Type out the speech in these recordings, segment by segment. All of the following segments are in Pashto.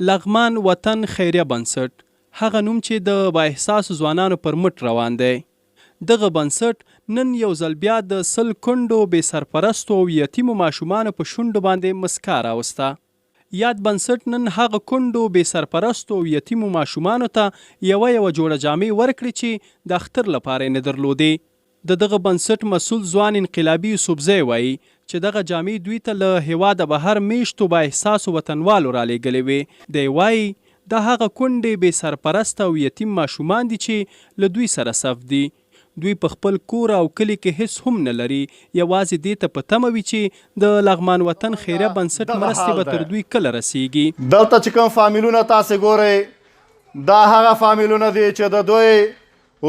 لغمان وطن خیریه بنسټ هغه نوم چې د بااحساسو ځوانانو پر مټ روان دی. دغه بنسټ نن یو ځل بیا د 100 کونډو بې سرپرستو او یتیمو ماشومانو په شونډو باندې مسکا راوسته. یاد بنسټ نن هغه کونډو بې سرپرستو او یتیمو ماشومانو ته یوه جوړه جامې ورکړي چې د اختر لپاره یې نه درلودې. د دغه بنسټ مسؤل ځوان انقلابي یوسفزی وایي چې دغه جامې دوی ته له هېواده بهر میشتو بااحساسو وطنوالو رالیږلې وې. دی وایي دا هغه کونډې بې سرپرسته او یتیم ماشومان دي چې له دوی سره صف دي. دوی په خپل کور او کلي کې هیڅ هم نه لري، یوازې دې ته په تمه وي چې د لغمان وطن خیریه بنسټ مرستې به تر دوی کله رسیږي. دلته چې کوم فامیلونه تاسې ګورئ دا هغه فامیلونه دي چې د دوی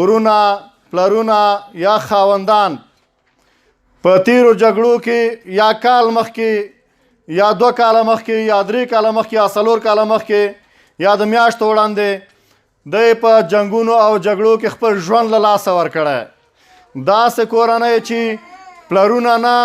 ورونه پلرونه یا خاوندان په تیرو جګړو کې یا کال مخکې یا 2 کاله مخکې یا 3 کاله مخکې یا 4 کاله مخکې یا د میاشتو وړاندې دی په جنګونو او جګړو کې خپل ژوند له لاسه ورکړی. داسې کورنۍ چې پلرونه نه،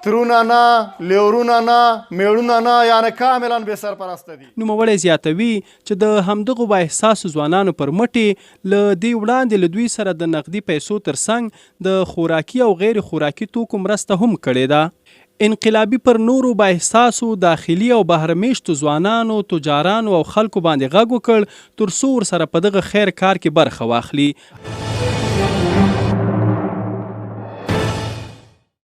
ترونه نه، لیورونه نه، میړونه نه، یعنې کاملا بې سرپرسته دي. نوموړی زیاتوي چې د همدغو بااحساسو ځوانانو پر مټې له دې وړاندې له دوی سره د نقدي پیسو ترڅنګ د خوراکي او غیر خوراکي توکو مرسته هم کړې ده. انقلابي پر نورو بااحساسو داخلي او بهرمیشتو ځوانانو، تجارانو او خلکو باندې غږ وکړ تر څو ورسره په دغه خیر کار کې برخه واخلي.